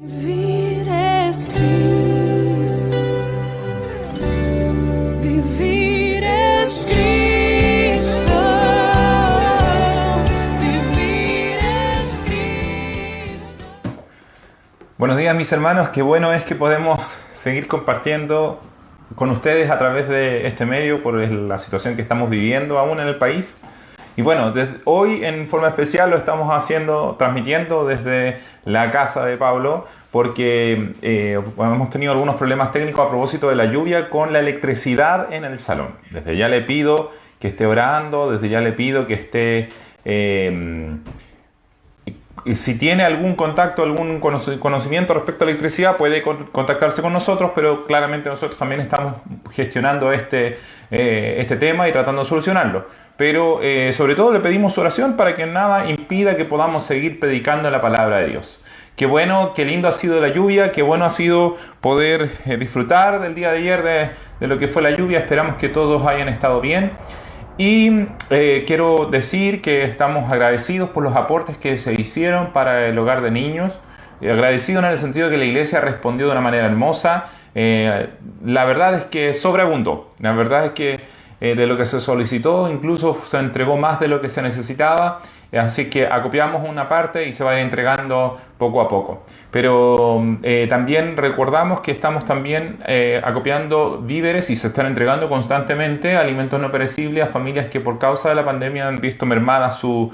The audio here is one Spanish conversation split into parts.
Vivir es Cristo, vivir es Cristo, vivir es Cristo. Buenos días, mis hermanos, qué bueno es que podemos seguir compartiendo con ustedes a través de este medio por la situación que estamos viviendo aún en el país. Y bueno, hoy en forma especial lo estamos transmitiendo desde la casa de Pablo, porque hemos tenido algunos problemas técnicos a propósito de la lluvia con la electricidad en el salón. Desde ya le pido que esté orando, desde ya le pido que esté... si tiene algún contacto, algún conocimiento respecto a la electricidad, puede contactarse con nosotros, pero claramente nosotros también estamos gestionando este tema y tratando de solucionarlo. Pero sobre todo le pedimos su oración para que nada impida que podamos seguir predicando la palabra de Dios. Qué bueno, qué lindo ha sido la lluvia, qué bueno ha sido poder disfrutar del día de ayer de lo que fue la lluvia. Esperamos que todos hayan estado bien. Y quiero decir que estamos agradecidos por los aportes que se hicieron para el hogar de niños. Agradecidos en el sentido de que la iglesia respondió de una manera hermosa. La verdad es que sobreabundó. La verdad es que de lo que se solicitó, incluso se entregó más de lo que se necesitaba. Así que acopiamos una parte y se va a ir entregando poco a poco. Pero también recordamos que estamos también acopiando víveres y se están entregando constantemente alimentos no perecibles a familias que por causa de la pandemia han visto mermada su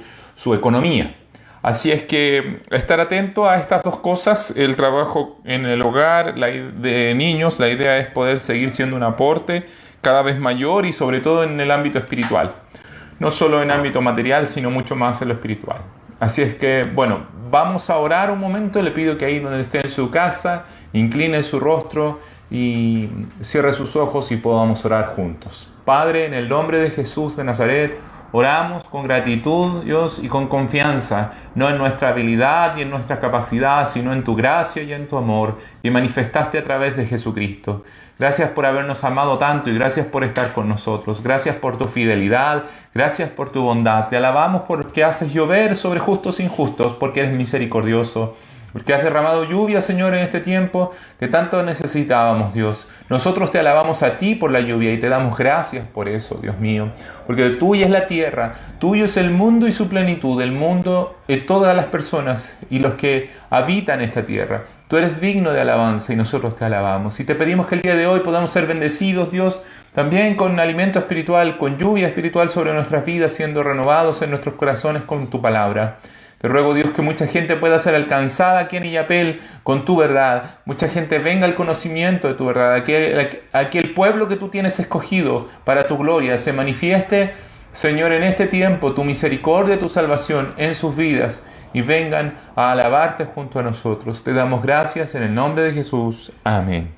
economía. Así es que estar atento a estas dos cosas, el trabajo en el hogar de niños, la idea es poder seguir siendo un aporte cada vez mayor y sobre todo en el ámbito espiritual. No solo en ámbito material, sino mucho más en lo espiritual. Así es que, bueno, vamos a orar un momento. Le pido que ahí donde esté en su casa, incline su rostro y cierre sus ojos y podamos orar juntos. Padre, en el nombre de Jesús de Nazaret, oramos con gratitud, Dios, y con confianza, no en nuestra habilidad y en nuestra capacidad, sino en tu gracia y en tu amor, que manifestaste a través de Jesucristo. Gracias por habernos amado tanto y gracias por estar con nosotros. Gracias por tu fidelidad, gracias por tu bondad. Te alabamos porque haces llover sobre justos e injustos, porque eres misericordioso. Porque has derramado lluvia, Señor, en este tiempo que tanto necesitábamos, Dios. Nosotros te alabamos a ti por la lluvia y te damos gracias por eso, Dios mío. Porque tuya es la tierra, tuyo es el mundo y su plenitud, el mundo de todas las personas y los que habitan esta tierra. Tú eres digno de alabanza y nosotros te alabamos. Y te pedimos que el día de hoy podamos ser bendecidos, Dios, también con alimento espiritual, con lluvia espiritual sobre nuestras vidas, siendo renovados en nuestros corazones con tu palabra. Te ruego, Dios, que mucha gente pueda ser alcanzada aquí en Illapel con tu verdad. Mucha gente venga al conocimiento de tu verdad. Aquel pueblo que tú tienes escogido para tu gloria se manifieste, Señor, en este tiempo tu misericordia, tu salvación en sus vidas y vengan a alabarte junto a nosotros. Te damos gracias en el nombre de Jesús. Amén.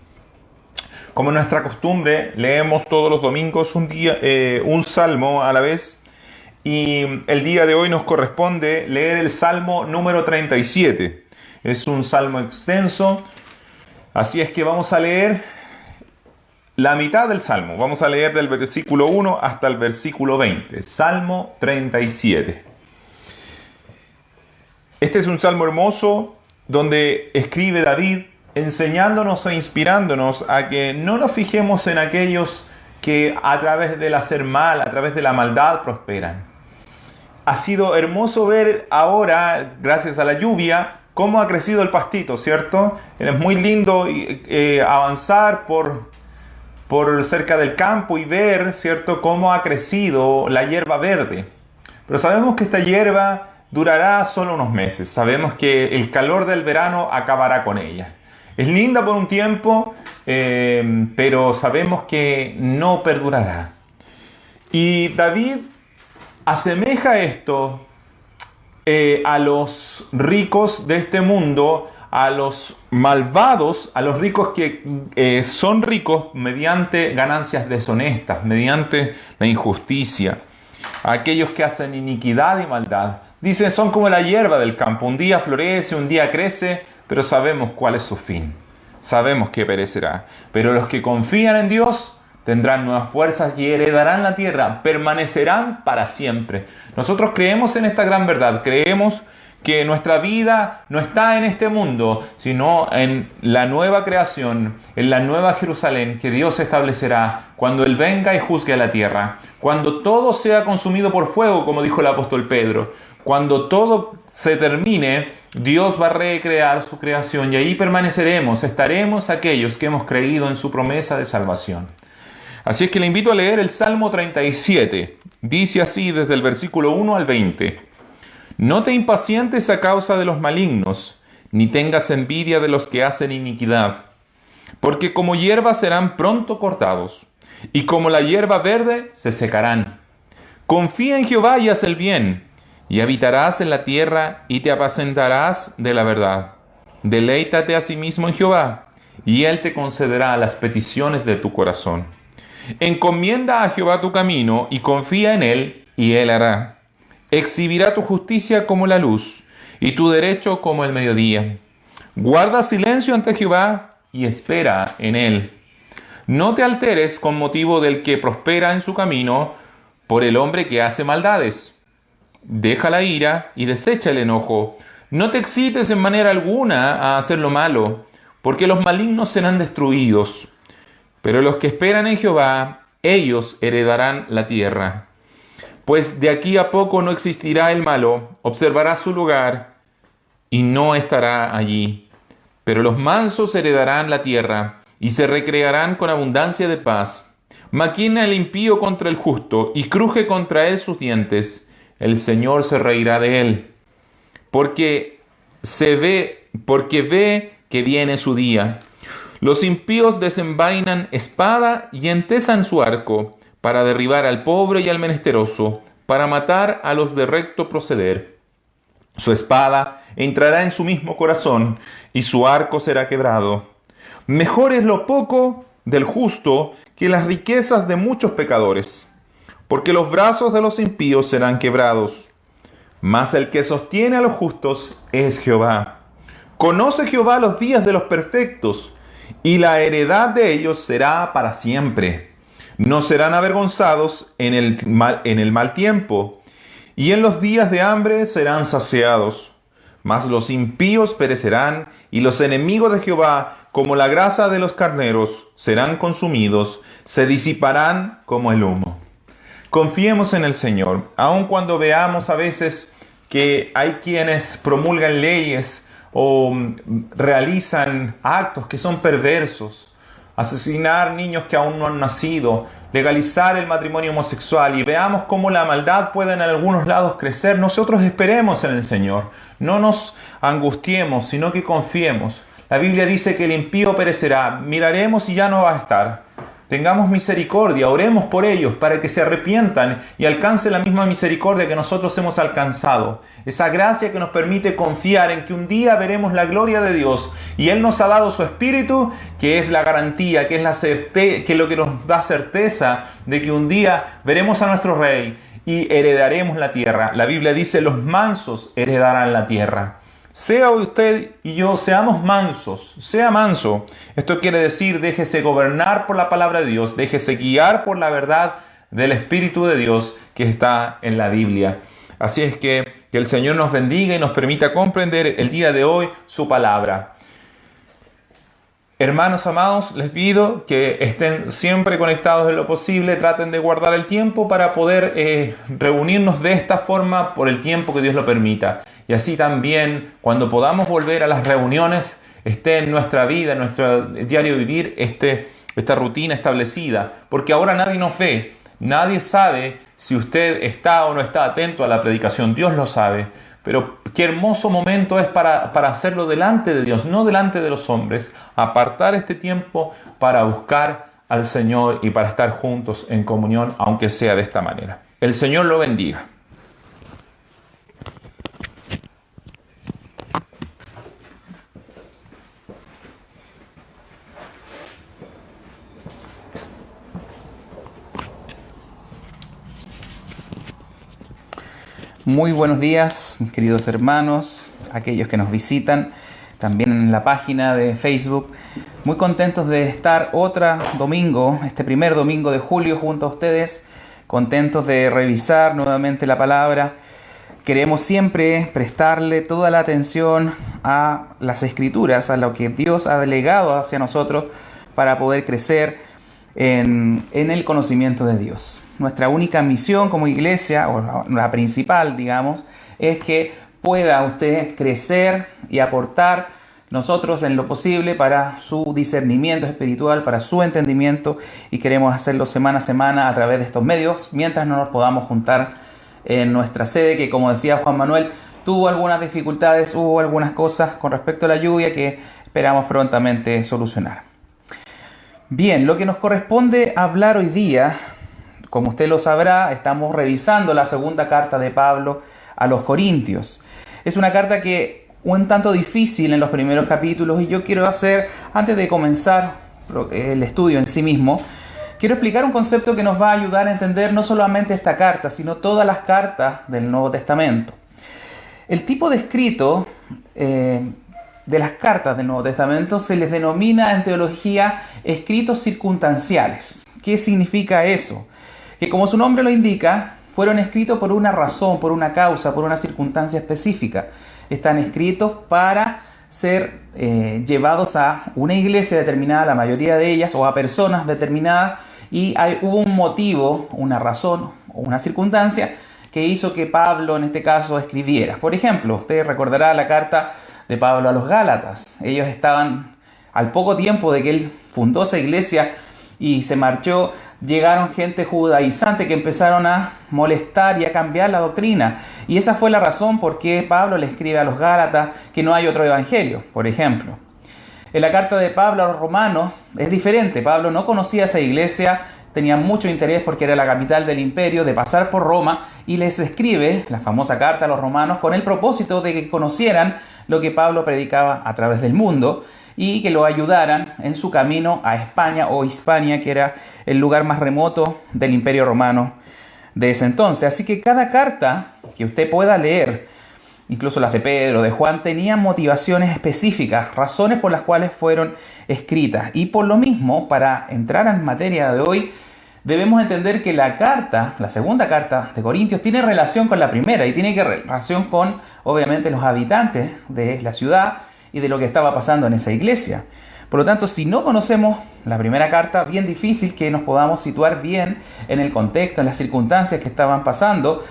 Como nuestra costumbre, leemos todos los domingos un salmo a la vez. Y el día de hoy nos corresponde leer el Salmo número 37. Es un salmo extenso, así es que vamos a leer la mitad del salmo. Vamos a leer del versículo 1 hasta el versículo 20. Salmo 37. Este es un salmo hermoso donde escribe David enseñándonos e inspirándonos a que no nos fijemos en aquellos que a través del hacer mal, a través de la maldad prosperan. Ha sido hermoso ver ahora, gracias a la lluvia, cómo ha crecido el pastito, ¿cierto? Es muy lindo avanzar por cerca del campo y ver, ¿cierto?, cómo ha crecido la hierba verde. Pero sabemos que esta hierba durará solo unos meses. Sabemos que el calor del verano acabará con ella. Es linda por un tiempo, pero sabemos que no perdurará. Y David asemeja esto a los ricos de este mundo, a los malvados, a los ricos que son ricos mediante ganancias deshonestas, mediante la injusticia, a aquellos que hacen iniquidad y maldad. Dicen, son como la hierba del campo, un día florece, un día crece, pero sabemos cuál es su fin. Sabemos que perecerá. Pero los que confían en Dios tendrán nuevas fuerzas y heredarán la tierra, permanecerán para siempre. Nosotros creemos en esta gran verdad, creemos que nuestra vida no está en este mundo, sino en la nueva creación, en la nueva Jerusalén que Dios establecerá cuando Él venga y juzgue a la tierra. Cuando todo sea consumido por fuego, como dijo el apóstol Pedro. Cuando todo se termine, Dios va a recrear su creación y ahí permaneceremos, estaremos aquellos que hemos creído en su promesa de salvación. Así es que le invito a leer el Salmo 37. Dice así desde el versículo 1 al 20. No te impacientes a causa de los malignos, ni tengas envidia de los que hacen iniquidad, porque como hierba serán pronto cortados, y como la hierba verde se secarán. Confía en Jehová y haz el bien, y habitarás en la tierra y te apacentarás de la verdad. Deleítate asimismo en Jehová, y Él te concederá las peticiones de tu corazón. Encomienda a Jehová tu camino y confía en Él, y Él hará. Exhibirá tu justicia como la luz, y tu derecho como el mediodía. Guarda silencio ante Jehová y espera en Él. No te alteres con motivo del que prospera en su camino, por el hombre que hace maldades. Deja la ira y desecha el enojo. No te excites en manera alguna a hacer lo malo, porque los malignos serán destruidos. Pero los que esperan en Jehová, ellos heredarán la tierra. Pues de aquí a poco no existirá el malo, observará su lugar y no estará allí. Pero los mansos heredarán la tierra y se recrearán con abundancia de paz. Maquina el impío contra el justo y cruje contra él sus dientes. El Señor se reirá de él, porque ve que viene su día. Los impíos desenvainan espada y entesan su arco, para derribar al pobre y al menesteroso, para matar a los de recto proceder. Su espada entrará en su mismo corazón, y su arco será quebrado. Mejor es lo poco del justo que las riquezas de muchos pecadores, porque los brazos de los impíos serán quebrados. Mas el que sostiene a los justos es Jehová. Conoce Jehová los días de los perfectos, y la heredad de ellos será para siempre. No serán avergonzados en el mal tiempo, y en los días de hambre serán saciados. Mas los impíos perecerán, y los enemigos de Jehová, como la grasa de los carneros, serán consumidos, se disiparán como el humo. Confiemos en el Señor, aun cuando veamos a veces que hay quienes promulgan leyes o realizan actos que son perversos, asesinar niños que aún no han nacido, legalizar el matrimonio homosexual, y veamos cómo la maldad puede en algunos lados crecer. Nosotros esperemos en el Señor, no nos angustiemos, sino que confiemos. La Biblia dice que el impío perecerá, miraremos y ya no va a estar. Tengamos misericordia, oremos por ellos para que se arrepientan y alcancen la misma misericordia que nosotros hemos alcanzado. Esa gracia que nos permite confiar en que un día veremos la gloria de Dios y Él nos ha dado su Espíritu, que es la garantía, que es lo que nos da certeza de que un día veremos a nuestro Rey y heredaremos la tierra. La Biblia dice: los mansos heredarán la tierra. Sea usted y yo, seamos mansos, sea manso. Esto quiere decir, déjese gobernar por la palabra de Dios, déjese guiar por la verdad del Espíritu de Dios que está en la Biblia. Así es que el Señor nos bendiga y nos permita comprender el día de hoy su palabra. Hermanos amados, les pido que estén siempre conectados en lo posible, traten de guardar el tiempo para poder reunirnos de esta forma por el tiempo que Dios lo permita. Y así también, cuando podamos volver a las reuniones, esté en nuestra vida, en nuestro diario vivir, esta rutina establecida. Porque ahora nadie nos ve, nadie sabe si usted está o no está atento a la predicación. Dios lo sabe. Pero qué hermoso momento es para hacerlo delante de Dios, no delante de los hombres. Apartar este tiempo para buscar al Señor y para estar juntos en comunión, aunque sea de esta manera. El Señor lo bendiga. Muy buenos días, mis queridos hermanos, aquellos que nos visitan también en la página de Facebook. Muy contentos de estar este primer domingo de julio junto a ustedes, contentos de revisar nuevamente la palabra, queremos siempre prestarle toda la atención a las Escrituras, a lo que Dios ha delegado hacia nosotros para poder crecer en el conocimiento de Dios. Nuestra única misión como iglesia, o la principal, digamos, es que pueda usted crecer y aportar nosotros en lo posible para su discernimiento espiritual, para su entendimiento, y queremos hacerlo semana a semana a través de estos medios, mientras no nos podamos juntar en nuestra sede, que como decía Juan Manuel, tuvo algunas dificultades, hubo algunas cosas con respecto a la lluvia que esperamos prontamente solucionar. Bien, lo que nos corresponde hablar hoy día, como usted lo sabrá, estamos revisando la segunda carta de Pablo a los Corintios. Es una carta que un tanto difícil en los primeros capítulos, y yo quiero hacer, antes de comenzar el estudio en sí mismo, quiero explicar un concepto que nos va a ayudar a entender no solamente esta carta, sino todas las cartas del Nuevo Testamento. El tipo de escrito de las cartas del Nuevo Testamento se les denomina en teología escritos circunstanciales. ¿Qué significa eso? Que como su nombre lo indica, fueron escritos por una razón, por una causa, por una circunstancia específica. Están escritos para ser llevados a una iglesia determinada, la mayoría de ellas, o a personas determinadas, y hubo un motivo, una razón o una circunstancia que hizo que Pablo en este caso escribiera. Por ejemplo, usted recordará la carta de Pablo a los Gálatas. Ellos estaban, al poco tiempo de que él fundó esa iglesia y se marchó, llegaron gente judaizante que empezaron a molestar y a cambiar la doctrina. Y esa fue la razón por qué Pablo le escribe a los Gálatas que no hay otro evangelio, por ejemplo. En la carta de Pablo a los romanos es diferente. Pablo no conocía esa iglesia, tenía mucho interés porque era la capital del imperio, de pasar por Roma, y les escribe la famosa carta a los romanos con el propósito de que conocieran lo que Pablo predicaba a través del mundo y que lo ayudaran en su camino a España o Hispania, que era el lugar más remoto del imperio romano de ese entonces. Así que cada carta que usted pueda leer, incluso las de Pedro, de Juan, tenían motivaciones específicas, razones por las cuales fueron escritas. Y por lo mismo, para entrar en materia de hoy, debemos entender que la segunda carta de Corintios, tiene relación con la primera y tiene relación con, obviamente, los habitantes de la ciudad y de lo que estaba pasando en esa iglesia. Por lo tanto, si no conocemos la primera carta, bien difícil que nos podamos situar bien en el contexto, en las circunstancias que estaban pasando,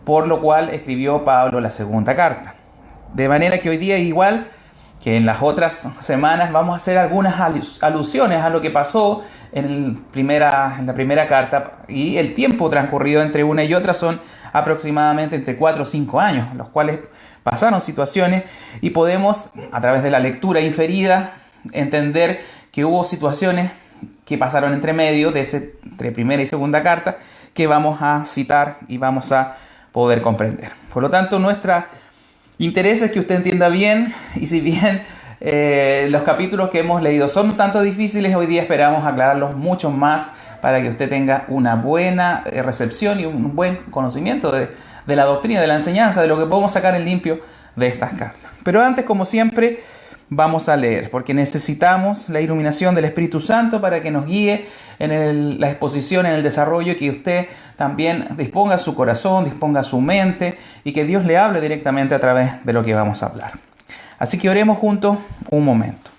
por lo cual escribió Pablo la segunda carta. De manera que hoy día, igual que en las otras semanas, vamos a hacer algunas alusiones a lo que pasó en la primera carta, y el tiempo transcurrido entre una y otra son aproximadamente entre 4 o 5 años, los cuales pasaron situaciones, y podemos, a través de la lectura inferida, entender que hubo situaciones que pasaron entre medio entre primera y segunda carta, que vamos a citar y vamos a poder comprender. Por lo tanto, nuestro interés es que usted entienda bien, y si bien los capítulos que hemos leído son un tanto difíciles, hoy día esperamos aclararlos mucho más para que usted tenga una buena recepción y un buen conocimiento de la doctrina, de la enseñanza, de lo que podemos sacar en limpio de estas cartas. Pero antes, como siempre, vamos a leer, porque necesitamos la iluminación del Espíritu Santo para que nos guíe en la exposición, en el desarrollo, y que usted también disponga su corazón, disponga su mente, y que Dios le hable directamente a través de lo que vamos a hablar. Así que oremos juntos un momento.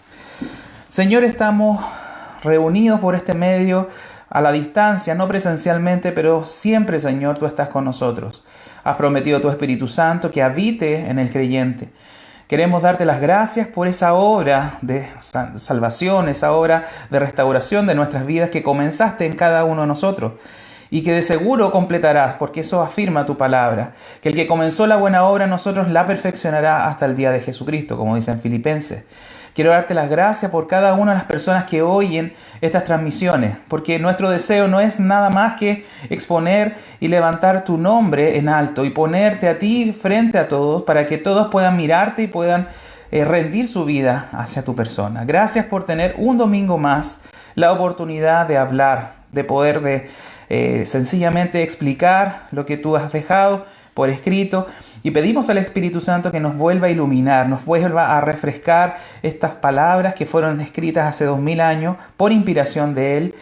Señor, estamos reunidos por este medio a la distancia, no presencialmente, pero siempre, Señor, tú estás con nosotros. Has prometido tu Espíritu Santo que habite en el creyente. Queremos darte las gracias por esa obra de salvación, esa obra de restauración de nuestras vidas que comenzaste en cada uno de nosotros y que de seguro completarás, porque eso afirma tu palabra, que el que comenzó la buena obra en nosotros la perfeccionará hasta el día de Jesucristo, como dice en Filipenses. Quiero darte las gracias por cada una de las personas que oyen estas transmisiones, porque nuestro deseo no es nada más que exponer y levantar tu nombre en alto y ponerte a ti frente a todos para que todos puedan mirarte y puedan rendir su vida hacia tu persona. Gracias por tener un domingo más la oportunidad de hablar, de poder sencillamente explicar lo que tú has dejado por escrito, y pedimos al Espíritu Santo que nos vuelva a iluminar, nos vuelva a refrescar estas palabras que fueron escritas hace 2000 años por inspiración de Él,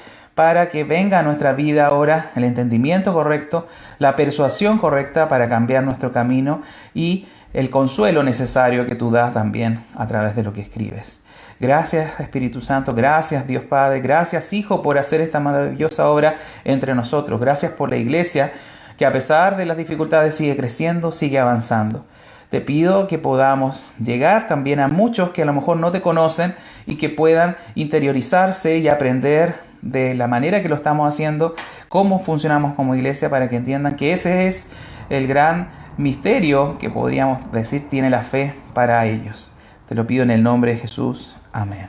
para que venga a nuestra vida ahora el entendimiento correcto, la persuasión correcta para cambiar nuestro camino y el consuelo necesario que tú das también a través de lo que escribes. Gracias, Espíritu Santo. Gracias, Dios Padre. Gracias, Hijo, por hacer esta maravillosa obra entre nosotros. Gracias por la iglesia que a pesar de las dificultades sigue creciendo, sigue avanzando. Te pido que podamos llegar también a muchos que a lo mejor no te conocen y que puedan interiorizarse y aprender de la manera que lo estamos haciendo, cómo funcionamos como iglesia, para que entiendan que ese es el gran misterio que podríamos decir tiene la fe para ellos. Te lo pido en el nombre de Jesús. Amén.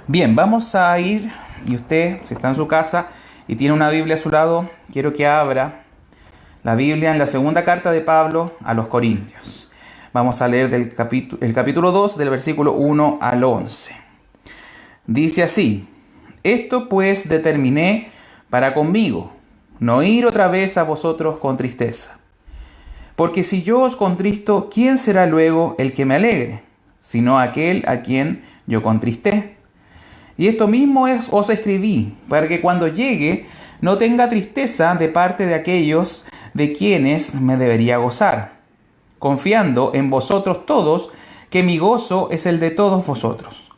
Bien, vamos a ir, y usted, si está en su casa y tiene una Biblia a su lado, quiero que abra la Biblia en la segunda carta de Pablo a los Corintios. Vamos a leer el capítulo 2, del versículo 1 al 11. Dice así: Esto pues determiné para conmigo, no ir otra vez a vosotros con tristeza. Porque si yo os contristo, ¿quién será luego el que me alegre? Sino aquel a quien yo contristé. Y esto mismo os escribí, para que cuando llegue no tenga tristeza de parte de aquellos de quienes me debería gozar, confiando en vosotros todos, que mi gozo es el de todos vosotros.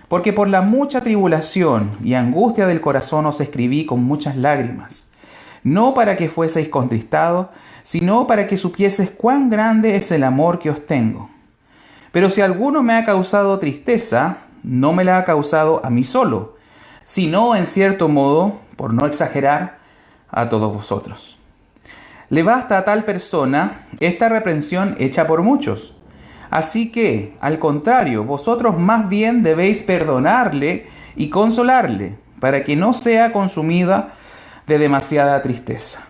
Porque por la mucha tribulación y angustia del corazón os escribí con muchas lágrimas, no para que fueseis contristados, sino para que supieseis cuán grande es el amor que os tengo. Pero si alguno me ha causado tristeza, no me la ha causado a mí solo, sino en cierto modo, por no exagerar, a todos vosotros. Le basta a tal persona esta reprensión hecha por muchos. Así que, al contrario, vosotros más bien debéis perdonarle y consolarle, para que no sea consumida de demasiada tristeza.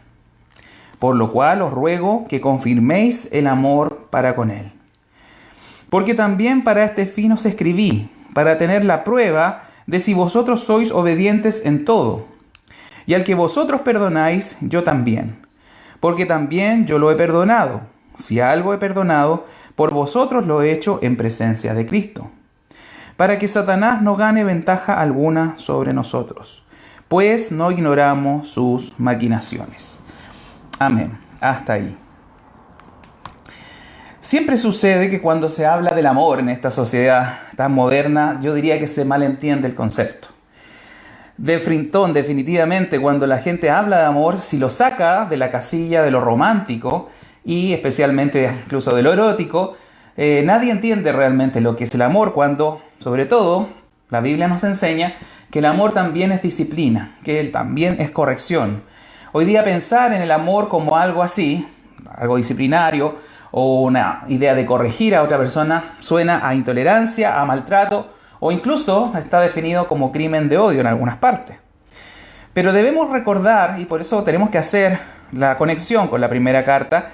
Por lo cual os ruego que confirméis el amor para con él. Porque también para este fin os escribí, para tener la prueba de si vosotros sois obedientes en todo. Y al que vosotros perdonáis, yo también. Porque también yo lo he perdonado. Si algo he perdonado, por vosotros lo he hecho en presencia de Cristo. Para que Satanás no gane ventaja alguna sobre nosotros, pues no ignoramos sus maquinaciones. Amén. Hasta ahí. Siempre sucede que cuando se habla del amor en esta sociedad tan moderna, yo diría que se malentiende el concepto. De frentón, definitivamente, cuando la gente habla de amor, si lo saca de la casilla de lo romántico y especialmente incluso de lo erótico, nadie entiende realmente lo que es el amor, cuando, sobre todo, la Biblia nos enseña que el amor también es disciplina, que él también es corrección. Hoy día pensar en el amor como algo así, algo disciplinario, o una idea de corregir a otra persona, suena a intolerancia, a maltrato, o incluso está definido como crimen de odio en algunas partes. Pero debemos recordar, y por eso tenemos que hacer la conexión con la primera carta,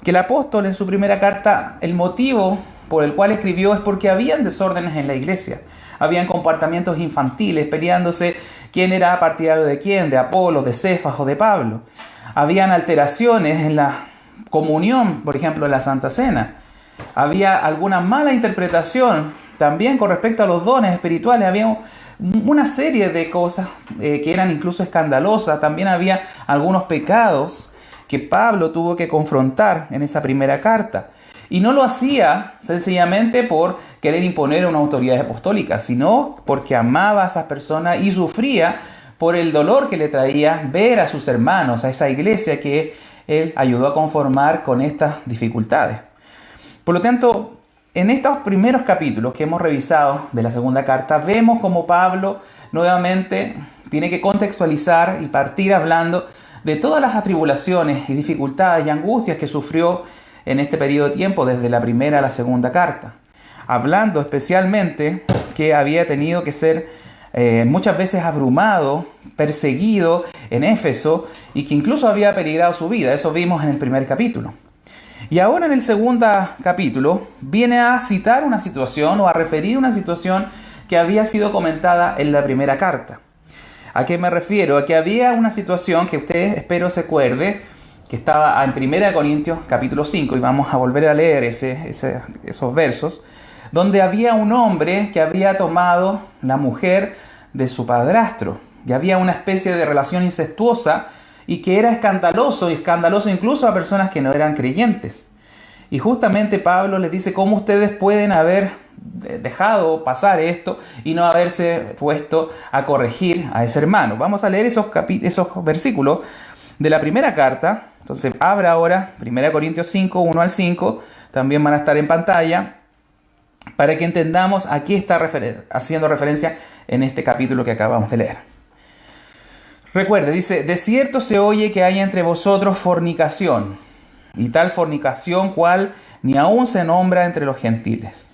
que el apóstol en su primera carta, el motivo por el cual escribió es porque habían desórdenes en la iglesia. Habían comportamientos infantiles, peleándose quién era partidario de quién, de Apolo, de Cefas o de Pablo. Habían alteraciones en la comunión, por ejemplo, en la Santa Cena. Había alguna mala interpretación también con respecto a los dones espirituales. Había una serie de cosas que eran incluso escandalosas. También había algunos pecados que Pablo tuvo que confrontar en esa primera carta. Y no lo hacía sencillamente por querer imponer una autoridad apostólica, sino porque amaba a esas personas y sufría por el dolor que le traía ver a sus hermanos, a esa iglesia que él ayudó a conformar con estas dificultades. Por lo tanto, en estos primeros capítulos que hemos revisado de la segunda carta, vemos como Pablo nuevamente tiene que contextualizar y partir hablando de todas las atribulaciones y dificultades y angustias que sufrió en este periodo de tiempo, desde la primera a la segunda carta. Hablando especialmente que había tenido que ser muchas veces abrumado, perseguido en Éfeso y que incluso había peligrado su vida. Eso vimos en el primer capítulo. Y ahora en el segundo capítulo viene a citar una situación o a referir una situación que había sido comentada en la primera carta. ¿A qué me refiero? A que había una situación que usted, espero, se acuerde, que estaba en 1 Corintios capítulo 5, y vamos a volver a leer esos versos, donde había un hombre que había tomado la mujer de su padrastro. que había una especie de relación incestuosa y que era escandaloso, y escandaloso incluso a personas que no eran creyentes. Y justamente Pablo les dice cómo ustedes pueden haber dejado pasar esto y no haberse puesto a corregir a ese hermano. Vamos a leer esos versículos de la primera carta. Entonces, abra ahora 1 Corintios 5, 1 al 5. También van a estar en pantalla para que entendamos a qué está haciendo referencia en este capítulo que acabamos de leer. Recuerde, dice: de cierto se oye que hay entre vosotros fornicación, y tal fornicación cual ni aún se nombra entre los gentiles.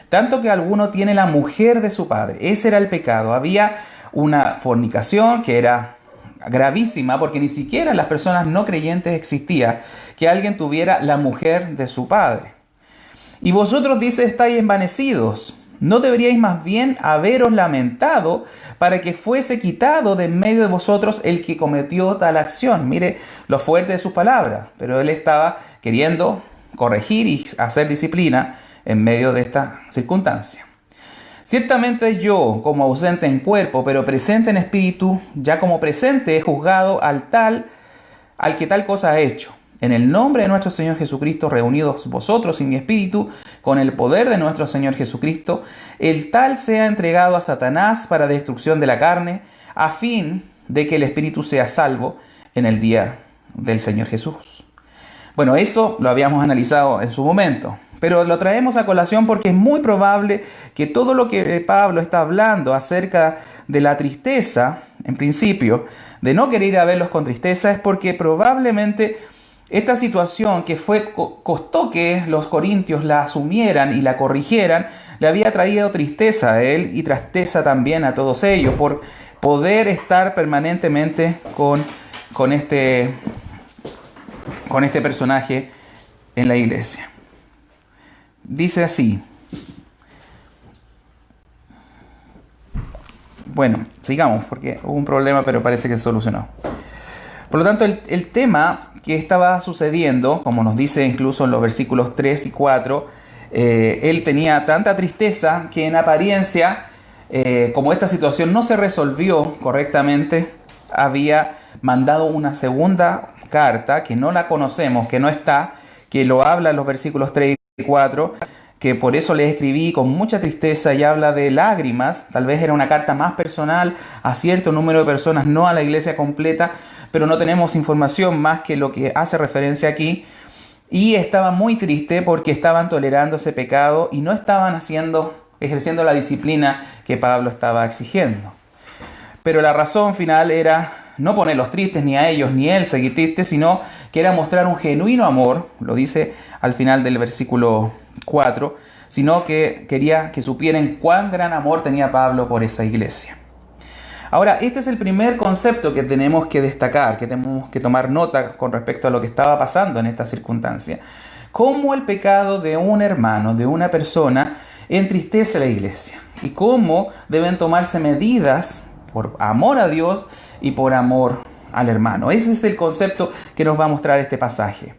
Tanto que alguno tiene la mujer de su padre. Ese era el pecado. Había una fornicación que era gravísima, porque ni siquiera en las personas no creyentes existía que alguien tuviera la mujer de su padre. Y vosotros, dice, estáis envanecidos. ¿No deberíais más bien haberos lamentado para que fuese quitado de en medio de vosotros el que cometió tal acción? Mire lo fuerte de sus palabras, pero él estaba queriendo corregir y hacer disciplina en medio de esta circunstancia. Ciertamente yo, como ausente en cuerpo, pero presente en espíritu, ya como presente he juzgado al que tal cosa ha hecho. En el nombre de nuestro Señor Jesucristo, reunidos vosotros y mi espíritu, con el poder de nuestro Señor Jesucristo, el tal sea entregado a Satanás para destrucción de la carne, a fin de que el espíritu sea salvo en el día del Señor Jesús. Bueno, eso lo habíamos analizado en su momento, pero lo traemos a colación porque es muy probable que todo lo que Pablo está hablando acerca de la tristeza, en principio, de no querer ir a verlos con tristeza, es porque probablemente esta situación que costó que los corintios la asumieran y la corrigieran, le había traído tristeza a él y tristeza también a todos ellos por poder estar permanentemente con este personaje en la iglesia. Dice así. Bueno, sigamos porque hubo un problema, pero parece que se solucionó. Por lo tanto, el tema que estaba sucediendo, como nos dice incluso en los versículos 3 y 4, él tenía tanta tristeza que en apariencia, como esta situación no se resolvió correctamente, había mandado una segunda carta que no la conocemos, que no está, que lo habla en los versículos 3 y 4, que por eso le escribí con mucha tristeza y habla de lágrimas. Tal vez era una carta más personal a cierto número de personas, no a la iglesia completa, pero no tenemos información más que lo que hace referencia aquí. Y estaba muy triste porque estaban tolerando ese pecado y no estaban ejerciendo la disciplina que Pablo estaba exigiendo. Pero la razón final era no ponerlos tristes, ni a ellos ni él seguir tristes, sino que era mostrar un genuino amor, lo dice al final del versículo 4, sino que quería que supieran cuán gran amor tenía Pablo por esa iglesia. Ahora, este es el primer concepto que tenemos que destacar, que tenemos que tomar nota con respecto a lo que estaba pasando en esta circunstancia. Cómo el pecado de un hermano, de una persona, entristece a la iglesia. Y cómo deben tomarse medidas por amor a Dios y por amor al hermano. Ese es el concepto que nos va a mostrar este pasaje.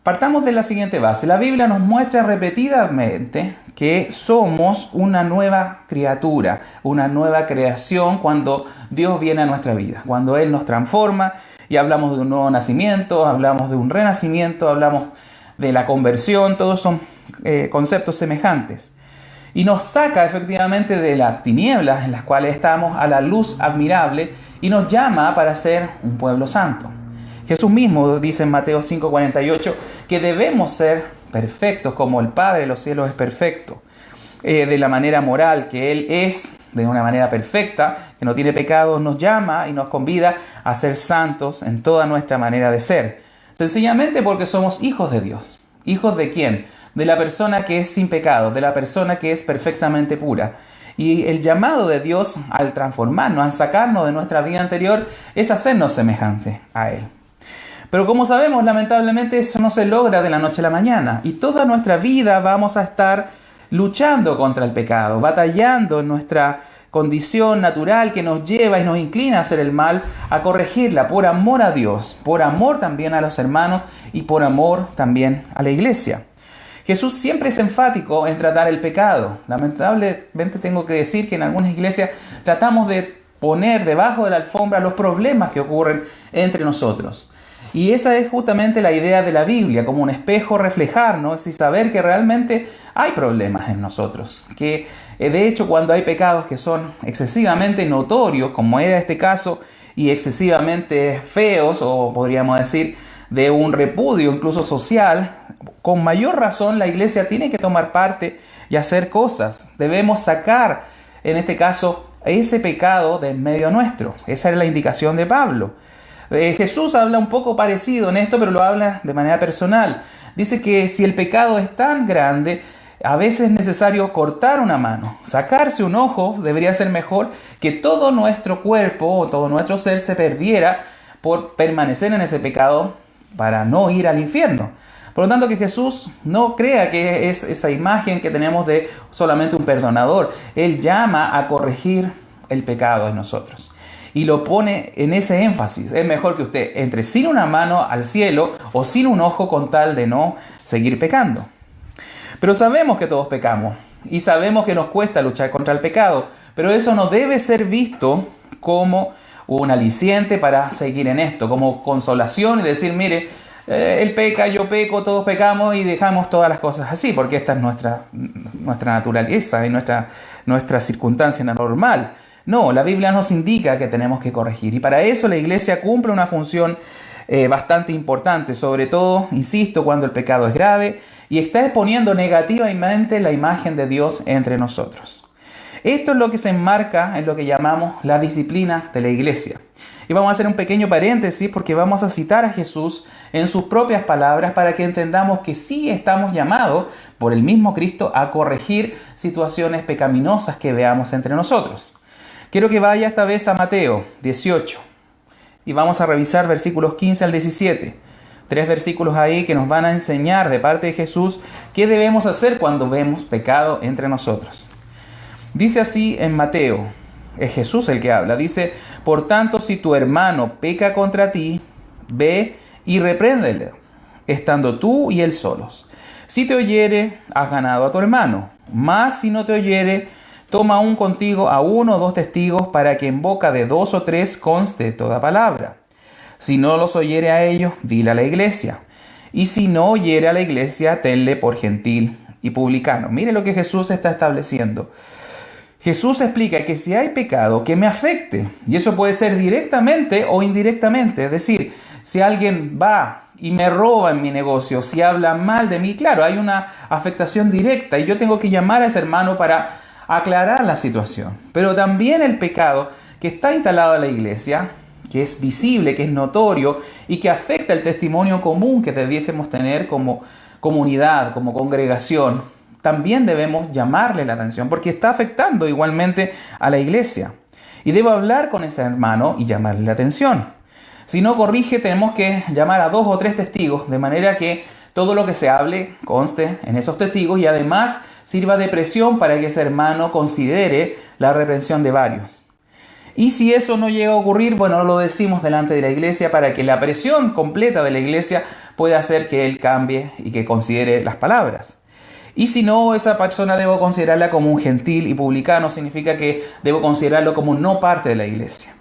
Partamos de la siguiente base. La Biblia nos muestra repetidamente que somos una nueva criatura, una nueva creación cuando Dios viene a nuestra vida, cuando Él nos transforma y hablamos de un nuevo nacimiento, hablamos de un renacimiento, hablamos de la conversión, todos son conceptos semejantes. Y nos saca efectivamente de las tinieblas en las cuales estamos a la luz admirable y nos llama para ser un pueblo santo. Jesús mismo dice en Mateo 5:48 que debemos ser perfectos como el Padre de los cielos es perfecto. De la manera moral que Él es, de una manera perfecta, que no tiene pecado, nos llama y nos convida a ser santos en toda nuestra manera de ser. Sencillamente porque somos hijos de Dios. ¿Hijos de quién? De la persona que es sin pecado, de la persona que es perfectamente pura. Y el llamado de Dios al transformarnos, al sacarnos de nuestra vida anterior, es hacernos semejante a Él. Pero como sabemos, lamentablemente eso no se logra de la noche a la mañana. Y toda nuestra vida vamos a estar luchando contra el pecado, batallando en nuestra condición natural que nos lleva y nos inclina a hacer el mal, a corregirla por amor a Dios, por amor también a los hermanos y por amor también a la iglesia. Jesús siempre es enfático en tratar el pecado. Lamentablemente tengo que decir que en algunas iglesias tratamos de poner debajo de la alfombra los problemas que ocurren entre nosotros. Y esa es justamente la idea de la Biblia, como un espejo reflejarnos y saber que realmente hay problemas en nosotros. Que de hecho cuando hay pecados que son excesivamente notorios, como era este caso, y excesivamente feos, o podríamos decir de un repudio incluso social, con mayor razón la iglesia tiene que tomar parte y hacer cosas. Debemos sacar, en este caso, ese pecado de en medio nuestro. Esa es la indicación de Pablo. Jesús habla un poco parecido en esto, pero lo habla de manera personal. Dice que si el pecado es tan grande, a veces es necesario cortar una mano. Sacarse un ojo debería ser mejor que todo nuestro cuerpo o todo nuestro ser se perdiera por permanecer en ese pecado para no ir al infierno. Por lo tanto, que Jesús no crea que es esa imagen que tenemos de solamente un perdonador. Él llama a corregir el pecado en nosotros. Y lo pone en ese énfasis. Es mejor que usted entre sin una mano al cielo o sin un ojo con tal de no seguir pecando. Pero sabemos que todos pecamos y sabemos que nos cuesta luchar contra el pecado. Pero eso no debe ser visto como un aliciente para seguir en esto, como consolación y decir, mire, él peca, yo peco, todos pecamos y dejamos todas las cosas así, porque esta es nuestra naturaleza y nuestra circunstancia normal. No, la Biblia nos indica que tenemos que corregir y para eso la iglesia cumple una función bastante importante, sobre todo, insisto, cuando el pecado es grave y está exponiendo negativamente la imagen de Dios entre nosotros. Esto es lo que se enmarca en lo que llamamos la disciplina de la iglesia. Y vamos a hacer un pequeño paréntesis porque vamos a citar a Jesús en sus propias palabras para que entendamos que sí estamos llamados por el mismo Cristo a corregir situaciones pecaminosas que veamos entre nosotros. Quiero que vaya esta vez a Mateo 18 y vamos a revisar versículos 15 al 17. 3 versículos ahí que nos van a enseñar de parte de Jesús qué debemos hacer cuando vemos pecado entre nosotros. Dice así en Mateo, es Jesús el que habla, dice, por tanto, si tu hermano peca contra ti, ve y repréndele, estando tú y él solos. Si te oyere, has ganado a tu hermano, mas si no te oyere, toma aún contigo a 1 o 2 testigos para que en boca de 2 o 3 conste toda palabra. Si no los oyere a ellos, dile a la iglesia. Y si no oyere a la iglesia, tenle por gentil y publicano. Mire lo que Jesús está estableciendo. Jesús explica que si hay pecado que me afecte, y eso puede ser directamente o indirectamente, es decir, si alguien va y me roba en mi negocio, si habla mal de mí, claro, hay una afectación directa y yo tengo que llamar a ese hermano para aclarar la situación. Pero también el pecado que está instalado en la iglesia, que es visible, que es notorio y que afecta el testimonio común que debiésemos tener como comunidad, como congregación, también debemos llamarle la atención porque está afectando igualmente a la iglesia. Y debo hablar con ese hermano y llamarle la atención. Si no corrige, tenemos que llamar a 2 o 3 testigos, de manera que todo lo que se hable conste en esos testigos y además sirva de presión para que ese hermano considere la reprensión de varios. Y si eso no llega a ocurrir, bueno, lo decimos delante de la iglesia para que la presión completa de la iglesia pueda hacer que él cambie y que considere las palabras. Y si no, esa persona debo considerarla como un gentil y publicano, significa que debo considerarlo como no parte de la iglesia.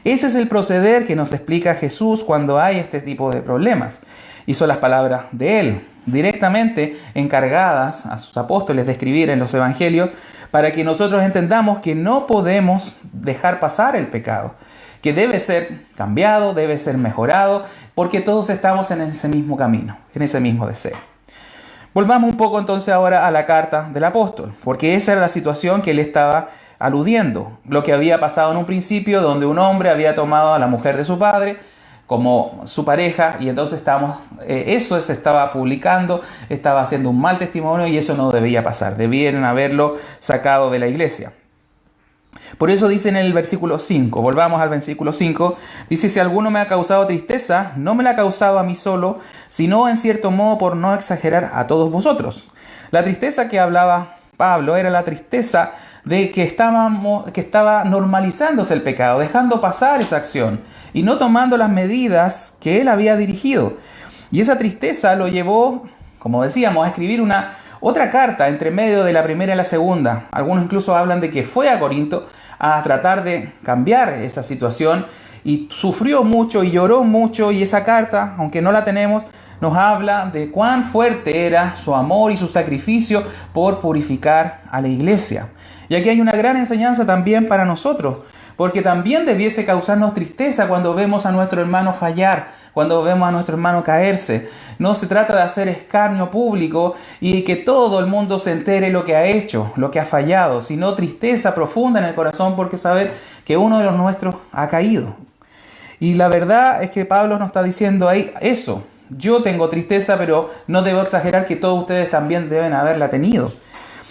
Ese es el proceder que nos explica Jesús cuando hay este tipo de problemas. Y son las palabras de él, directamente encargadas a sus apóstoles de escribir en los evangelios, para que nosotros entendamos que no podemos dejar pasar el pecado, que debe ser cambiado, debe ser mejorado, porque todos estamos en ese mismo camino, en ese mismo deseo. Volvamos un poco entonces ahora a la carta del apóstol, porque esa era la situación que él estaba aludiendo. Lo que había pasado en un principio, donde un hombre había tomado a la mujer de su padre como su pareja, y entonces eso se estaba publicando, estaba haciendo un mal testimonio y eso no debía pasar. Debieron haberlo sacado de la iglesia. Por eso dice en el versículo 5, volvamos al versículo 5, dice, si alguno me ha causado tristeza, no me la ha causado a mí solo, sino en cierto modo por no exagerar a todos vosotros. La tristeza que hablaba Pablo era la tristeza de que estaba normalizándose el pecado, dejando pasar esa acción y no tomando las medidas que él había dirigido. Y esa tristeza lo llevó, como decíamos, a escribir una otra carta entre medio de la primera y la segunda. Algunos incluso hablan de que fue a Corinto a tratar de cambiar esa situación y sufrió mucho y lloró mucho, y esa carta, aunque no la tenemos, nos habla de cuán fuerte era su amor y su sacrificio por purificar a la iglesia. Y aquí hay una gran enseñanza también para nosotros, porque también debiese causarnos tristeza cuando vemos a nuestro hermano fallar, cuando vemos a nuestro hermano caerse. No se trata de hacer escarnio público y que todo el mundo se entere lo que ha hecho, lo que ha fallado, sino tristeza profunda en el corazón porque saber que uno de los nuestros ha caído. Y la verdad es que Pablo nos está diciendo ahí eso. Yo tengo tristeza, pero no debo exagerar que todos ustedes también deben haberla tenido.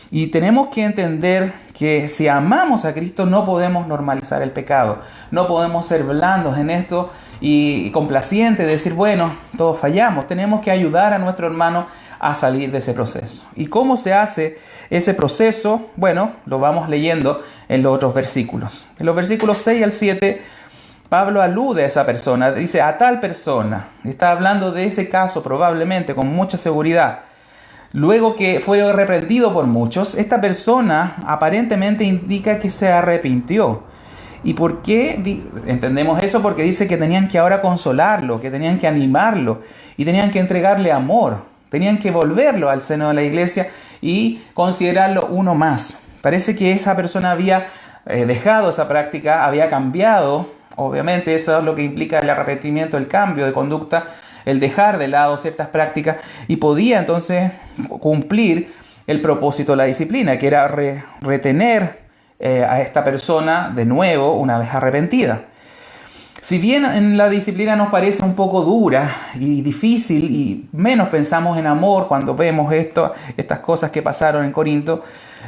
Y tenemos que entender que si amamos a Cristo no podemos normalizar el pecado. No podemos ser blandos en esto y complacientes, decir, bueno, todos fallamos. Tenemos que ayudar a nuestro hermano a salir de ese proceso. ¿Y cómo se hace ese proceso? Bueno, lo vamos leyendo en los otros versículos. En los versículos 6 al 7, Pablo alude a esa persona, dice a tal persona. Está hablando de ese caso probablemente con mucha seguridad. Luego que fue reprendido por muchos, esta persona aparentemente indica que se arrepintió. ¿Y por qué entendemos eso? Porque dice que tenían que ahora consolarlo, que tenían que animarlo y tenían que entregarle amor. Tenían que volverlo al seno de la iglesia y considerarlo uno más. Parece que esa persona había dejado esa práctica, había cambiado. Obviamente eso es lo que implica el arrepentimiento, el cambio de conducta, el dejar de lado ciertas prácticas, y podía entonces cumplir el propósito de la disciplina, que era retener a esta persona de nuevo una vez arrepentida. Si bien en la disciplina nos parece un poco dura y difícil, y menos pensamos en amor cuando vemos estas cosas que pasaron en Corinto,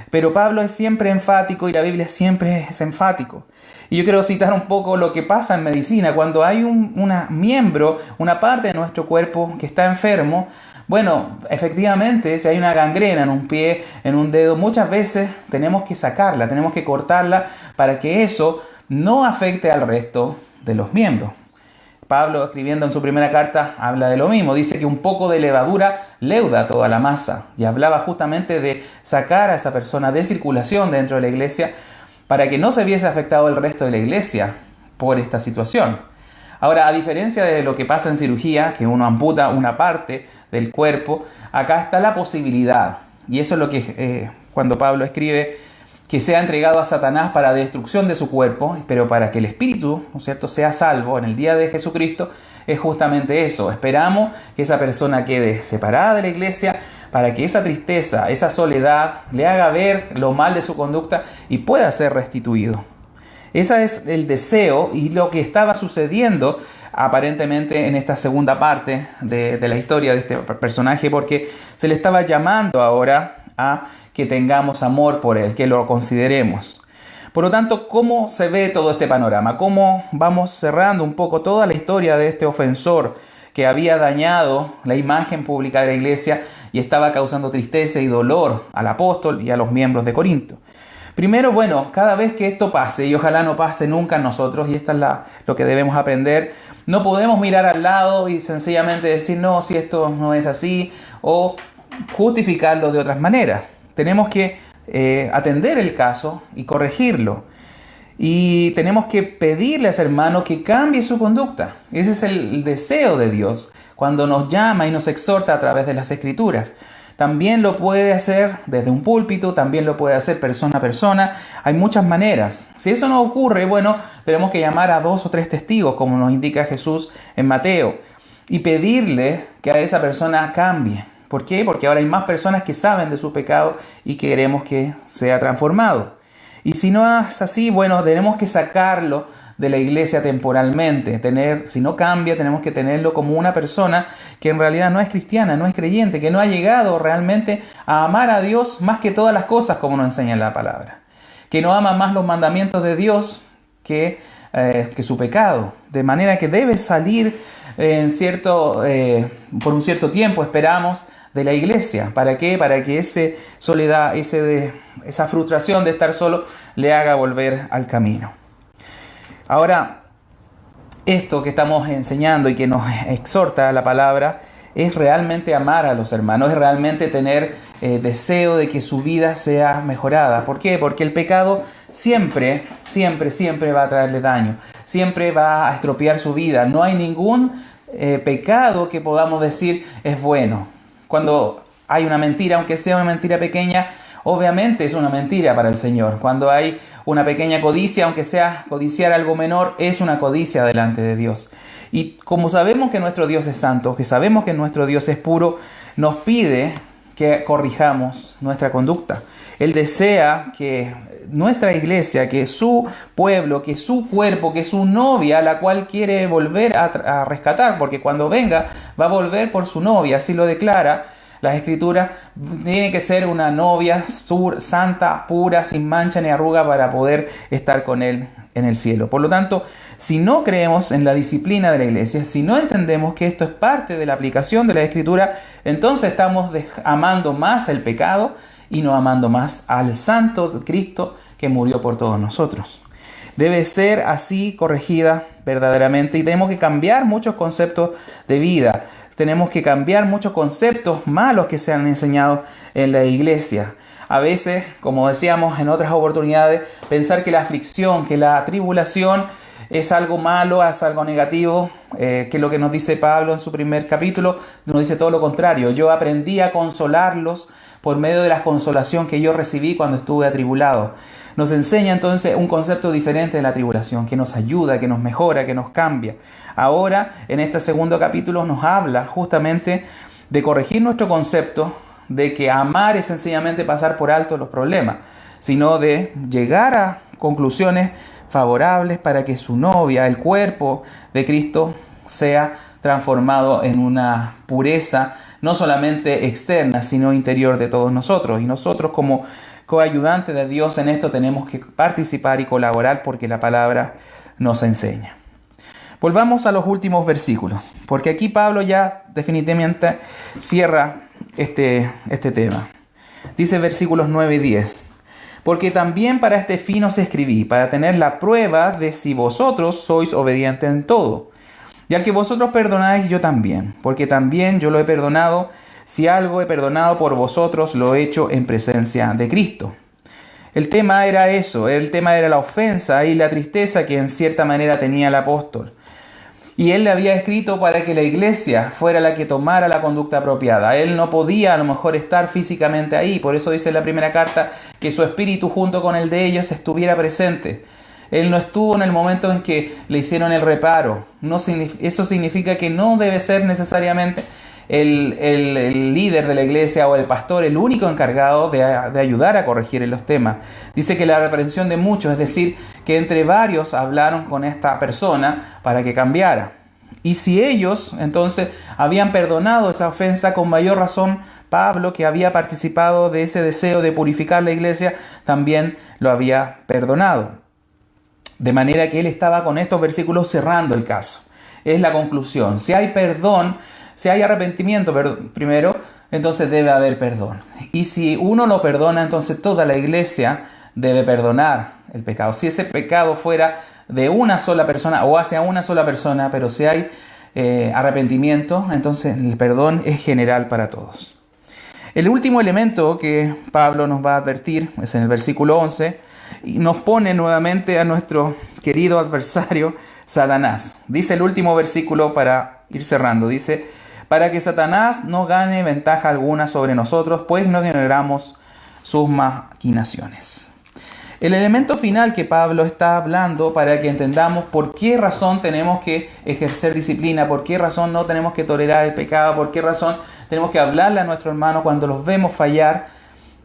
pero Pablo es siempre enfático y la Biblia siempre es enfático. Y yo quiero citar un poco lo que pasa en medicina. Cuando hay un miembro, una parte de nuestro cuerpo que está enfermo, bueno, efectivamente, si hay una gangrena en un pie, en un dedo, muchas veces tenemos que sacarla, tenemos que cortarla para que eso no afecte al resto de los miembros. Pablo, escribiendo en su primera carta, habla de lo mismo. Dice que un poco de levadura leuda toda la masa. Y hablaba justamente de sacar a esa persona de circulación dentro de la iglesia para que no se viese afectado el resto de la iglesia por esta situación. Ahora, a diferencia de lo que pasa en cirugía, que uno amputa una parte del cuerpo, acá está la posibilidad. Y eso es lo que cuando Pablo escribe que sea entregado a Satanás para destrucción de su cuerpo, pero para que el espíritu, ¿no es cierto?, sea salvo en el día de Jesucristo, es justamente eso. Esperamos que esa persona quede separada de la iglesia para que esa tristeza, esa soledad le haga ver lo mal de su conducta y pueda ser restituido. Ese es el deseo y lo que estaba sucediendo aparentemente en esta segunda parte de la historia de este personaje, porque se le estaba llamando ahora a que tengamos amor por él, que lo consideremos. Por lo tanto, ¿cómo se ve todo este panorama? ¿Cómo vamos cerrando un poco toda la historia de este ofensor que había dañado la imagen pública de la iglesia y estaba causando tristeza y dolor al apóstol y a los miembros de Corinto? Primero, bueno, cada vez que esto pase, y ojalá no pase nunca en nosotros, y esto es lo que debemos aprender, no podemos mirar al lado y sencillamente decir, no, si esto no es así, o justificarlo de otras maneras. Tenemos que atender el caso y corregirlo. Y tenemos que pedirle a ese hermano que cambie su conducta. Ese es el deseo de Dios cuando nos llama y nos exhorta a través de las Escrituras. También lo puede hacer desde un púlpito, también lo puede hacer persona a persona. Hay muchas maneras. Si eso no ocurre, bueno, tenemos que llamar a 2 o 3 testigos, como nos indica Jesús en Mateo, y pedirle que a esa persona cambie. ¿Por qué? Porque ahora hay más personas que saben de su pecado y queremos que sea transformado. Y si no es así, bueno, tenemos que sacarlo de la iglesia temporalmente. Si no cambia, tenemos que tenerlo como una persona que en realidad no es cristiana, no es creyente, que no ha llegado realmente a amar a Dios más que todas las cosas, como nos enseña la palabra. Que no ama más los mandamientos de Dios que su pecado. De manera que debe salir por un cierto tiempo, esperamos, de la iglesia. ¿Para qué? Para que esa soledad, esa frustración de estar solo le haga volver al camino. Ahora, esto que estamos enseñando y que nos exhorta la palabra es realmente amar a los hermanos, es realmente tener deseo de que su vida sea mejorada. ¿Por qué? Porque el pecado siempre va a traerle daño, siempre va a estropear su vida. No hay ningún pecado que podamos decir es bueno. Cuando hay una mentira, aunque sea una mentira pequeña, obviamente es una mentira para el Señor. Cuando hay una pequeña codicia, aunque sea codiciar algo menor, es una codicia delante de Dios. Y como sabemos que nuestro Dios es santo, que sabemos que nuestro Dios es puro, nos pide que corrijamos nuestra conducta. Él desea que nuestra iglesia, que su pueblo, que su cuerpo, que su novia, la cual quiere volver a rescatar, porque cuando venga va a volver por su novia, así lo declara las Escrituras. Tiene que ser una novia santa, pura, sin mancha ni arruga para poder estar con Él en el cielo. Por lo tanto, si no creemos en la disciplina de la iglesia, si no entendemos que esto es parte de la aplicación de la Escritura, entonces estamos amando más el pecado y no amando más al Santo Cristo que murió por todos nosotros. Debe ser así corregida verdaderamente y tenemos que cambiar muchos conceptos de vida. Tenemos que cambiar muchos conceptos malos que se han enseñado en la iglesia. A veces, como decíamos en otras oportunidades, pensar que la aflicción, que la tribulación es algo malo, es algo negativo, que es lo que nos dice Pablo en su primer capítulo, nos dice todo lo contrario. Yo aprendí a consolarlos por medio de la consolación que yo recibí cuando estuve atribulado. Nos enseña entonces un concepto diferente de la tribulación, que nos ayuda, que nos mejora, que nos cambia. Ahora, en este segundo capítulo nos habla justamente de corregir nuestro concepto de que amar es sencillamente pasar por alto los problemas, sino de llegar a conclusiones favorables para que su novia, el cuerpo de Cristo, sea transformado en una pureza no solamente externa, sino interior de todos nosotros. Y nosotros como coayudantes de Dios en esto tenemos que participar y colaborar porque la palabra nos enseña. Volvamos a los últimos versículos, porque aquí Pablo ya definitivamente cierra este tema. Dice versículos 9 y 10. Porque también para este fin os escribí, para tener la prueba de si vosotros sois obedientes en todo. Y al que vosotros perdonáis, yo también, porque también yo lo he perdonado. Si algo he perdonado por vosotros, lo he hecho en presencia de Cristo. El tema era eso, el tema era la ofensa y la tristeza que en cierta manera tenía el apóstol. Y él le había escrito para que la iglesia fuera la que tomara la conducta apropiada. Él no podía a lo mejor estar físicamente ahí, por eso dice en la primera carta que su espíritu junto con el de ellos estuviera presente. Él no estuvo en el momento en que le hicieron el reparo. Eso significa que no debe ser necesariamente el líder de la iglesia o el pastor el único encargado de ayudar a corregir en los temas. Dice que la reprensión de muchos, es decir, que entre varios hablaron con esta persona para que cambiara. Y si ellos entonces habían perdonado esa ofensa, con mayor razón Pablo, que había participado de ese deseo de purificar la iglesia, también lo había perdonado. De manera que él estaba con estos versículos cerrando el caso. Es la conclusión. Si hay perdón, si hay arrepentimiento primero, entonces debe haber perdón. Y si uno lo perdona, entonces toda la iglesia debe perdonar el pecado. Si ese pecado fuera de una sola persona o hacia una sola persona, pero si hay arrepentimiento, entonces el perdón es general para todos. El último elemento que Pablo nos va a advertir es en el versículo 11 y nos pone nuevamente a nuestro querido adversario Satanás. Dice el último versículo para ir cerrando, dice: para que Satanás no gane ventaja alguna sobre nosotros, pues no ignoramos sus maquinaciones. El elemento final que Pablo está hablando para que entendamos por qué razón tenemos que ejercer disciplina, por qué razón no tenemos que tolerar el pecado, por qué razón tenemos que hablarle a nuestro hermano cuando los vemos fallar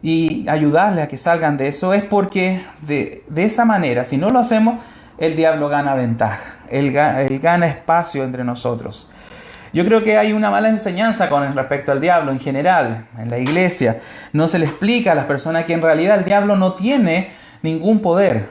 y ayudarle a que salgan de eso, es porque de esa manera, si no lo hacemos, el diablo gana ventaja, él gana espacio entre nosotros. Yo creo que hay una mala enseñanza con respecto al diablo en general, en la iglesia. No se le explica a las personas que en realidad el diablo no tiene ningún poder,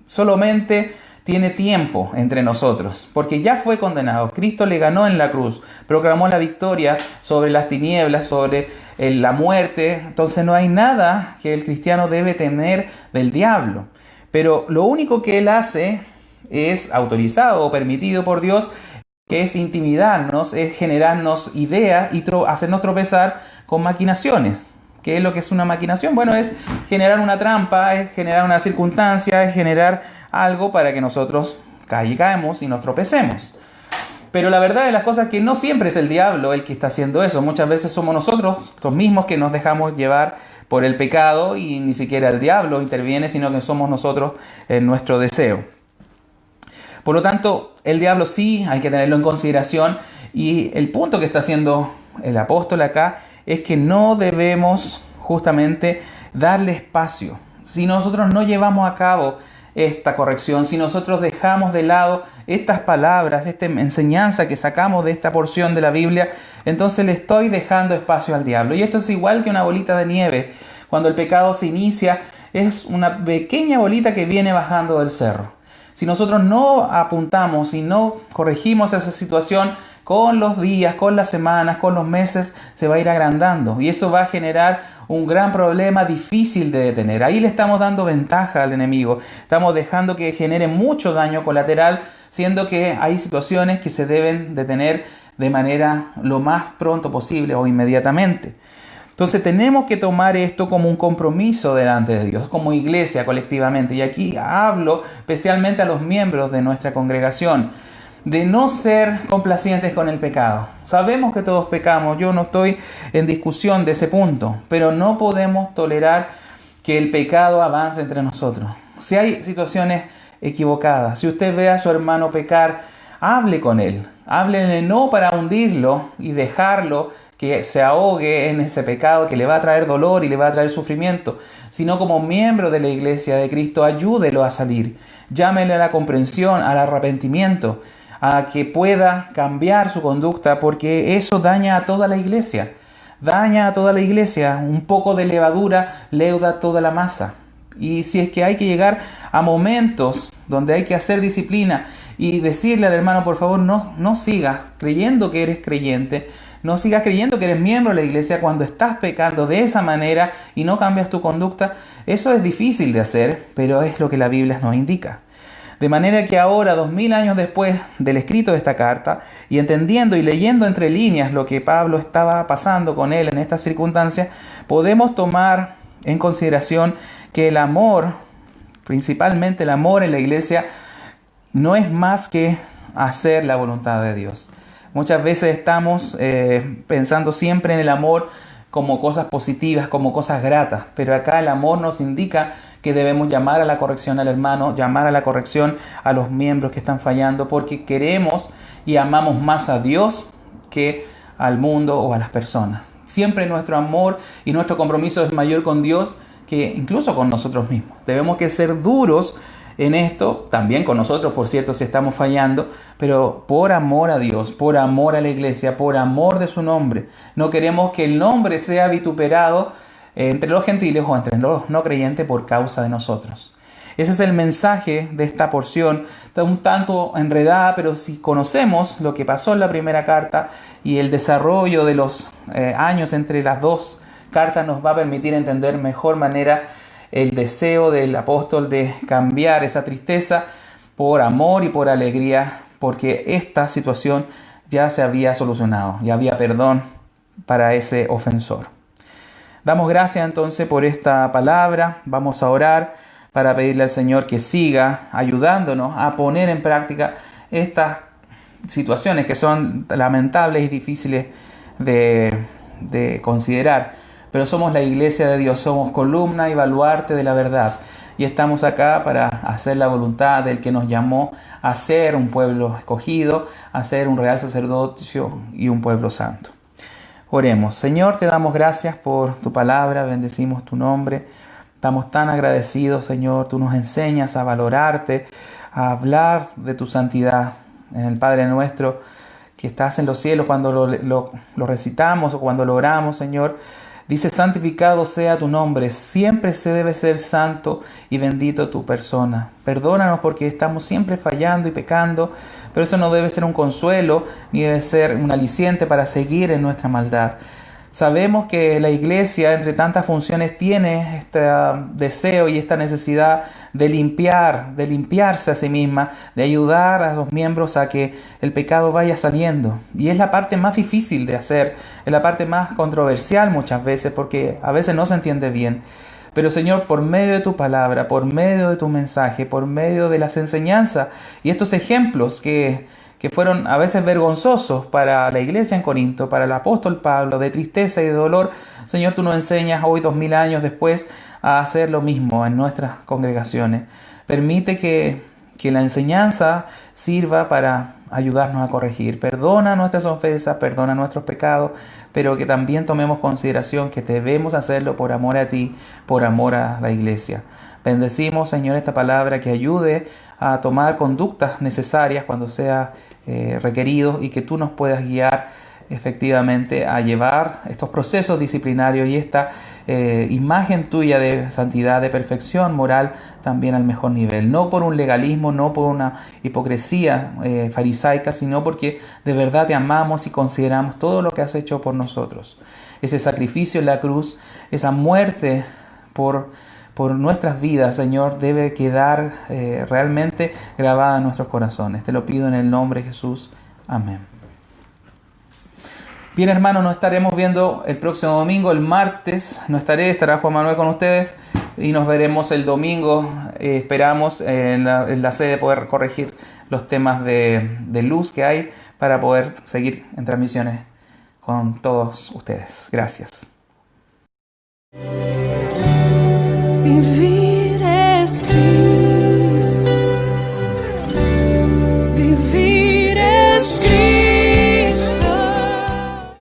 solamente tiene tiempo entre nosotros, porque ya fue condenado. Cristo le ganó en la cruz, proclamó la victoria sobre las tinieblas, sobre la muerte. Entonces no hay nada que el cristiano debe temer del diablo. Pero lo único que él hace es autorizado o permitido por Dios, que es intimidarnos, es generarnos ideas y hacernos tropezar con maquinaciones. ¿Qué es lo que es una maquinación? Bueno, es generar una trampa, es generar una circunstancia, es generar algo para que nosotros caigamos y nos tropecemos. Pero la verdad de las cosas es que no siempre es el diablo el que está haciendo eso. Muchas veces somos nosotros los mismos que nos dejamos llevar por el pecado y ni siquiera el diablo interviene, sino que somos nosotros en nuestro deseo. Por lo tanto, el diablo sí hay que tenerlo en consideración, y el punto que está haciendo el apóstol acá es que no debemos justamente darle espacio. Si nosotros no llevamos a cabo esta corrección, si nosotros dejamos de lado estas palabras, esta enseñanza que sacamos de esta porción de la Biblia, entonces le estoy dejando espacio al diablo. Y esto es igual que una bolita de nieve. Cuando el pecado se inicia, es una pequeña bolita que viene bajando del cerro. Si nosotros no apuntamos y no corregimos esa situación, con los días, con las semanas, con los meses, se va a ir agrandando. Y eso va a generar un gran problema difícil de detener. Ahí le estamos dando ventaja al enemigo. Estamos dejando que genere mucho daño colateral, siendo que hay situaciones que se deben detener de manera lo más pronto posible o inmediatamente. Entonces tenemos que tomar esto como un compromiso delante de Dios, como iglesia colectivamente. Y aquí hablo especialmente a los miembros de nuestra congregación, de no ser complacientes con el pecado. Sabemos que todos pecamos, yo no estoy en discusión de ese punto, pero no podemos tolerar que el pecado avance entre nosotros. Si hay situaciones equivocadas, si usted ve a su hermano pecar, hable con él. Háblele no para hundirlo y dejarlo que se ahogue en ese pecado que le va a traer dolor y le va a traer sufrimiento, sino como miembro de la iglesia de Cristo, ayúdelo a salir. Llámele a la comprensión, al arrepentimiento, a que pueda cambiar su conducta, porque eso daña a toda la iglesia. Daña a toda la iglesia. Un poco de levadura leuda toda la masa. Y si es que hay que llegar a momentos donde hay que hacer disciplina y decirle al hermano, por favor, no sigas creyendo que eres creyente, no sigas creyendo que eres miembro de la iglesia cuando estás pecando de esa manera y no cambias tu conducta, eso es difícil de hacer, pero es lo que la Biblia nos indica. De manera que ahora, 2000 años después del escrito de esta carta, y entendiendo y leyendo entre líneas lo que Pablo estaba pasando con él en estas circunstancias, podemos tomar en consideración que el amor, principalmente el amor en la iglesia, no es más que hacer la voluntad de Dios. Muchas veces estamos pensando siempre en el amor como cosas positivas, como cosas gratas, pero acá el amor nos indica que debemos llamar a la corrección al hermano, llamar a la corrección a los miembros que están fallando, porque queremos y amamos más a Dios que al mundo o a las personas. Siempre nuestro amor y nuestro compromiso es mayor con Dios que incluso con nosotros mismos. Debemos que ser duros en esto, también con nosotros, por cierto, si estamos fallando, pero por amor a Dios, por amor a la iglesia, por amor de su nombre. No queremos que el nombre sea vituperado entre los gentiles o entre los no creyentes por causa de nosotros. Ese es el mensaje de esta porción. Está un tanto enredada, pero si conocemos lo que pasó en la primera carta y el desarrollo de los años entre las dos cartas, nos va a permitir entender mejor manera el deseo del apóstol de cambiar esa tristeza por amor y por alegría, porque esta situación ya se había solucionado, ya había perdón para ese ofensor. Damos gracias entonces por esta palabra. Vamos a orar para pedirle al Señor que siga ayudándonos a poner en práctica estas situaciones que son lamentables y difíciles de considerar. Pero somos la iglesia de Dios, somos columna y baluarte de la verdad. Y estamos acá para hacer la voluntad del que nos llamó a ser un pueblo escogido, a ser un real sacerdocio y un pueblo santo. Oremos. Señor, te damos gracias por tu palabra, bendecimos tu nombre. Estamos tan agradecidos, Señor. Tú nos enseñas a valorarte, a hablar de tu santidad. En el Padre nuestro que estás en los cielos, cuando lo recitamos o cuando lo oramos, Señor, dice: santificado sea tu nombre. Siempre se debe ser santo y bendito tu persona. Perdónanos porque estamos siempre fallando y pecando, pero eso no debe ser un consuelo ni debe ser un aliciente para seguir en nuestra maldad. Sabemos que la iglesia, entre tantas funciones, tiene este deseo y esta necesidad de limpiarse a sí misma, de ayudar a los miembros a que el pecado vaya saliendo. Y es la parte más difícil de hacer, es la parte más controversial muchas veces, porque a veces no se entiende bien. Pero Señor, por medio de tu palabra, por medio de tu mensaje, por medio de las enseñanzas y estos ejemplos que fueron a veces vergonzosos para la iglesia en Corinto, para el apóstol Pablo, de tristeza y de dolor, Señor, tú nos enseñas hoy, 2000 años después, a hacer lo mismo en nuestras congregaciones. Permite que la enseñanza sirva para ayudarnos a corregir. Perdona nuestras ofensas, perdona nuestros pecados, pero que también tomemos consideración que debemos hacerlo por amor a ti, por amor a la iglesia. Bendecimos, Señor, esta palabra que ayude a tomar conductas necesarias cuando sea requerido y que tú nos puedas guiar efectivamente a llevar estos procesos disciplinarios y esta imagen tuya de santidad, de perfección moral también al mejor nivel. No por un legalismo, no por una hipocresía farisaica, sino porque de verdad te amamos y consideramos todo lo que has hecho por nosotros. Ese sacrificio en la cruz, esa muerte por nuestras vidas, Señor, debe quedar realmente grabada en nuestros corazones. Te lo pido en el nombre de Jesús. Amén. Bien, hermanos, nos estaremos viendo el próximo domingo, el martes. Estará Juan Manuel con ustedes y nos veremos el domingo. Esperamos en la sede poder corregir los temas de luz que hay para poder seguir en transmisiones con todos ustedes. Gracias.